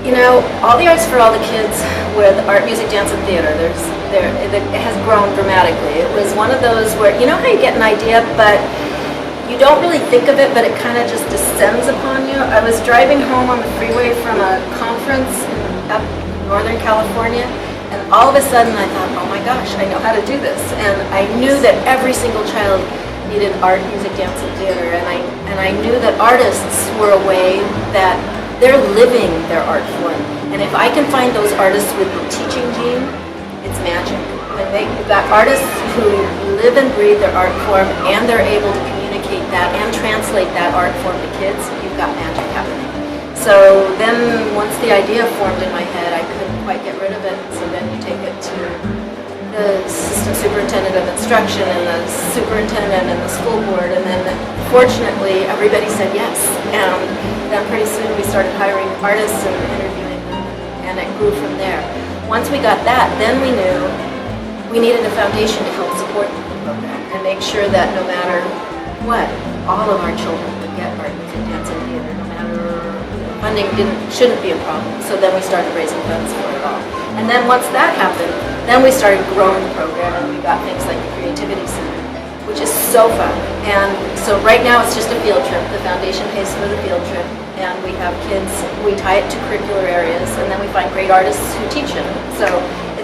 You know, all the arts for all the kids with art, music, dance, and theater, it has grown dramatically. It was one of those where, you know how you get an idea, but you don't really think of it, but it kind of just descends upon you. I was driving home on the freeway from a conference up in Northern California, and all of a sudden I thought, oh my gosh, I know how to do this. And I knew that every single child needed art, music, dance, and theater, and I knew that artists were a way that they're living their art form. And if I can find those artists with the teaching gene, it's magic. When you've got artists who live and breathe their art form, and they're able to communicate that and translate that art form to kids, you've got magic happening. So then once the idea formed in my head, I couldn't quite get rid of it. So then you take it to the assistant superintendent of instruction and the superintendent and the school board, and then fortunately everybody said yes. And then pretty soon we started hiring artists and interviewing them, and it grew from there. Once we got that, then we knew we needed a foundation to help support the program and make sure that no matter what, all of our children would get art, music, dance, and theater, no matter, funding shouldn't be a problem. So then we started raising funds for it all. And then once that happened, then we started growing the program, and we got things like the Creativity Center, which is so fun. And so right now it's just a field trip. The foundation pays for the field trip, and we have kids, we tie it to curricular areas, and then we find great artists who teach it. So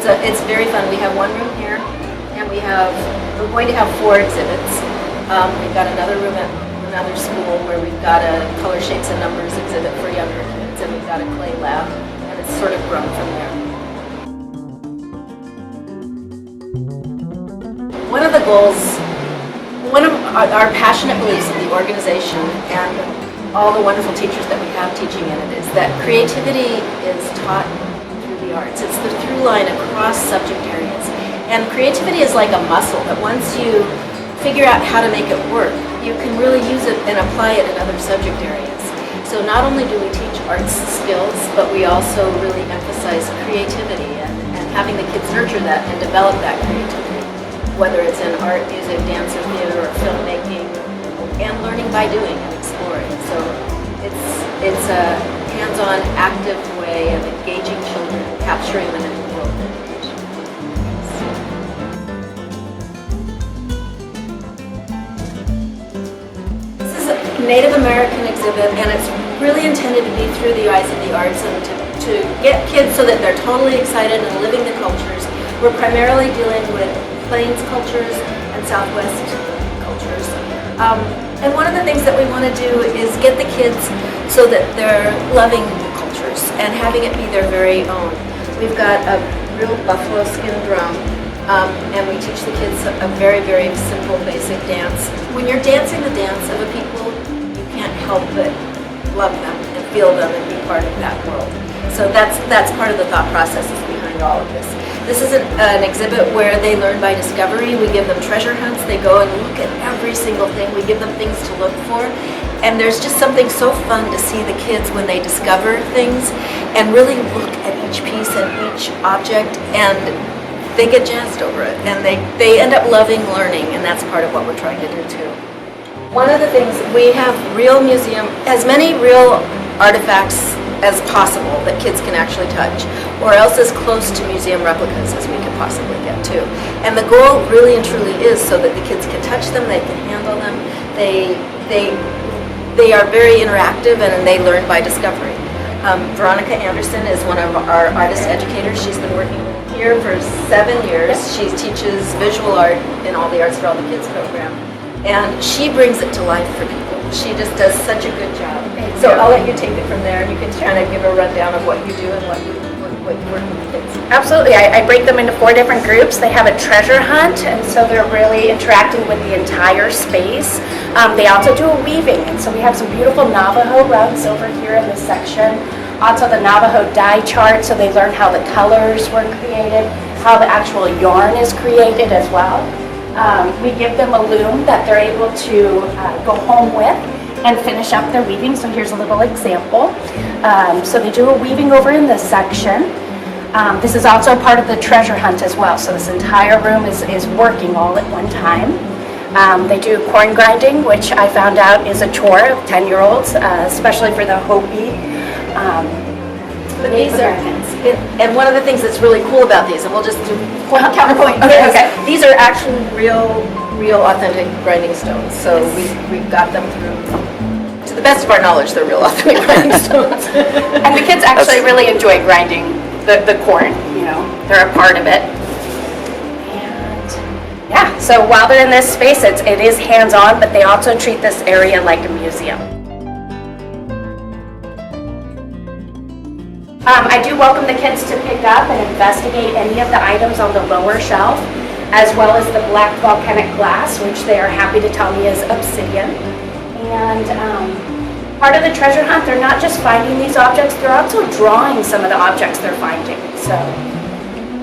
it's very fun. We have one room here, and we're going to have 4 exhibits. We've got another room at another school where we've got a color, shapes, and numbers exhibit for younger kids, and we've got a clay lab, and it's sort of grown from there. One of the goals, one of our passionate beliefs in the organization and all the wonderful teachers that we have teaching in it is that creativity is taught through the arts. It's the through line across subject areas. And creativity is like a muscle that once you figure out how to make it work, you can really use it and apply it in other subject areas. So not only do we teach arts skills, but we also really emphasize creativity and having the kids nurture that and develop that creativity, whether it's in art, music, dance, or theater, or filmmaking, and learning by doing and exploring. So it's a hands-on, active way of engaging children and capturing them in the world of education. This is a Native American exhibit, and it's really intended to be through the eyes of the arts and to get kids so that they're totally excited and living the cultures. We're primarily dealing with Plains cultures and Southwest cultures. And one of the things that we want to do is get the kids so that they're loving the cultures and having it be their very own. We've got a real buffalo skin drum, and we teach the kids a very, very simple, basic dance. When you're dancing the dance of a people, you can't help but love them and feel them and be part of that world. So that's part of the thought processes behind all of this. This is an exhibit where they learn by discovery. We give them treasure hunts. They go and look at every single thing. We give them things to look for. And there's just something so fun to see the kids when they discover things and really look at each piece and each object, and they get jazzed over it. And they end up loving learning, and that's part of what we're trying to do too. One of the things, we have as many real artifacts as possible that kids can actually touch, or else as close to museum replicas as we can possibly get to. And the goal really and truly is so that the kids can touch them, they can handle them, they are very interactive, and they learn by discovery. Veronica Anderson is one of our artist educators. She's been working here for 7 years. She teaches visual art in all the Arts for All the Kids program, and she brings it to life for people. She just does such a good job. So I'll let you take it from there, and you can kind of give a rundown of what you do and what you work with the kids. Absolutely. I break them into 4 different groups. They have a treasure hunt, and so they're really interacting with the entire space. They also do a weaving, and so we have some beautiful Navajo rugs over here in this section. Also the Navajo dye chart, so they learn how the colors were created, how the actual yarn is created as well. We give them a loom that they're able to go home with and finish up their weaving. So here's a little example. So they do a weaving over in this section. This is also part of the treasure hunt as well. So this entire room is working all at one time. They do corn grinding, which I found out is a chore of 10-year-olds, especially for the Hopi But Native these are, Americans. and one of the things that's really cool about these, and we'll just do point counterpoint. Okay, is okay. These are actually real authentic grinding stones. So we've got them through, to the best of our knowledge, they're real authentic grinding stones. And the kids actually really enjoy grinding the corn, you know, they're a part of it. And yeah, so while they're in this space, it is hands-on, but they also treat this area like a museum. I do welcome the kids to pick up and investigate any of the items on the lower shelf, as well as the black volcanic glass, which they are happy to tell me is obsidian. And part of the treasure hunt, they're not just finding these objects, they're also drawing some of the objects they're finding. So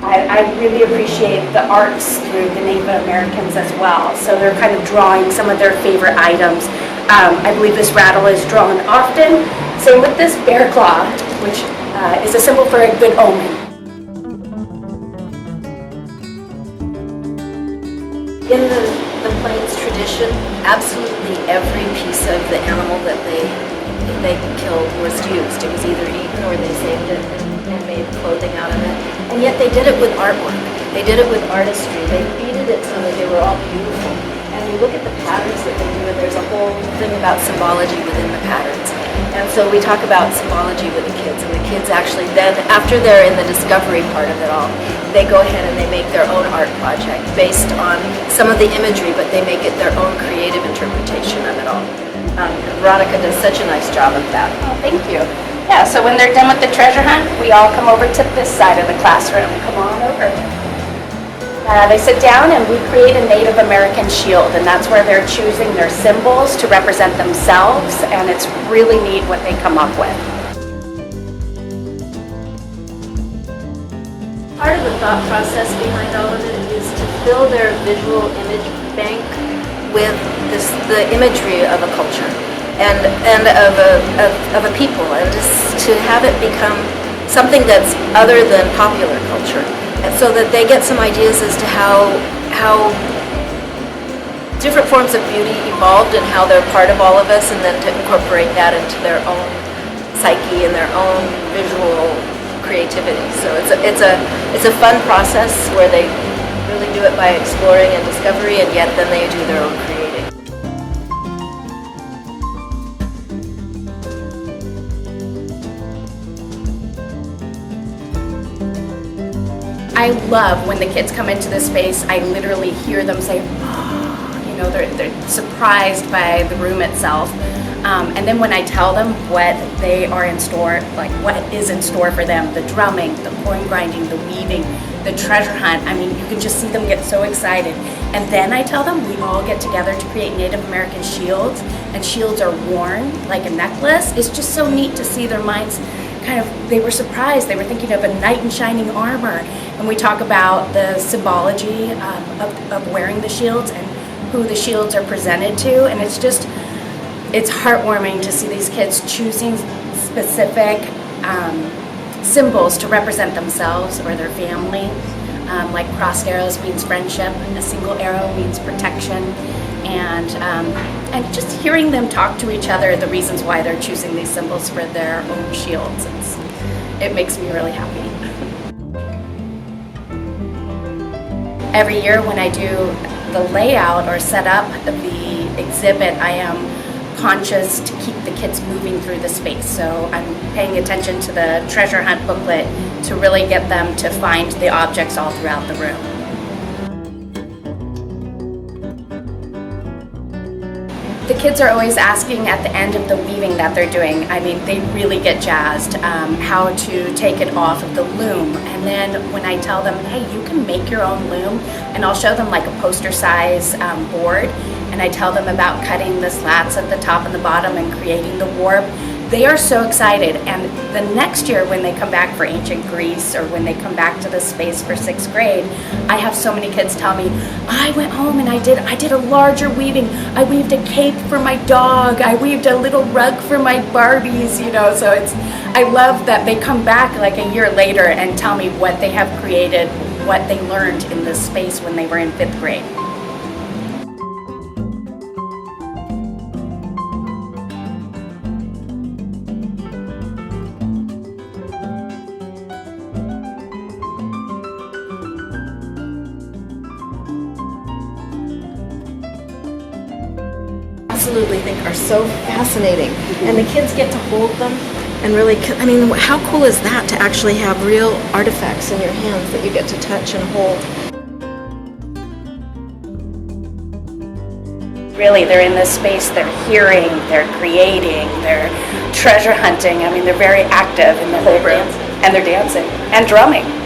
I really appreciate the arts through the Native Americans as well. So they're kind of drawing some of their favorite items. I believe this rattle is drawn often. Same with this bear claw, which is a symbol for a good omen. In the Plains tradition, absolutely every piece of the animal that they killed was used. It was either eaten or they saved it and made clothing out of it. And yet they did it with artwork. They did it with artistry. They beaded it so that they were all beautiful. And you look at the patterns that they do, and there's a whole thing about symbology within the patterns. And so we talk about symbology with the kids, and the kids actually then, after they're in the discovery part of it all, they go ahead and they make their own art project based on some of the imagery, but they make it their own creative interpretation of it all. Veronica does such a nice job of that. Oh, thank you. Yeah, so when they're done with the treasure hunt, we all come over to this side of the classroom. Come on over. They sit down and we create a Native American shield, and that's where they're choosing their symbols to represent themselves, and it's really neat what they come up with. Part of the thought process behind all of it is to fill their visual image bank with the imagery of a culture and of a people, and just to have it become something that's other than popular culture, and so that they get some ideas as to how different forms of beauty evolved and how they're part of all of us, and then to incorporate that into their own psyche and their own visual creativity. So it's a fun process where they really do it by exploring and discovery, and yet then they do their own creating. I love when the kids come into this space, I literally hear them say, oh, you know, they're surprised by the room itself. And then when I tell them what they are in store, like what is in store for them, the drumming, the corn grinding, the weaving, the treasure hunt, I mean, you can just see them get so excited. And then I tell them we all get together to create Native American shields, and shields are worn like a necklace. It's just so neat to see their minds kind of, they were surprised. They were thinking of a knight in shining armor. And we talk about the symbology of wearing the shields and who the shields are presented to. And it's just, it's heartwarming to see these kids choosing specific symbols to represent themselves or their family. Like crossed arrows means friendship, a single arrow means protection, and just hearing them talk to each other, the reasons why they're choosing these symbols for their own shields, it makes me really happy. Every year when I do the layout or set up the exhibit, I am conscious to keep the kids moving through the space. So I'm paying attention to the treasure hunt booklet to really get them to find the objects all throughout the room. The kids are always asking at the end of the weaving that they're doing, I mean, they really get jazzed, how to take it off of the loom. And then when I tell them, hey, you can make your own loom, and I'll show them like a poster size board, and I tell them about cutting the slats at the top and the bottom and creating the warp, they are so excited. And the next year when they come back for ancient Greece, or when they come back to this space for 6th grade, I have so many kids tell me, I went home and I did a larger weaving. I weaved a cape for my dog. I weaved a little rug for my Barbies, you know. So I love that they come back like a year later and tell me what they have created, what they learned in this space when they were in 5th grade. absolutely think are so fascinating. And the kids get to hold them and really, I mean, how cool is that to actually have real artifacts in your hands that you get to touch and hold? Really, they're in this space, they're hearing, they're creating, they're treasure hunting. I mean, they're very active in the whole room. And they're dancing and drumming.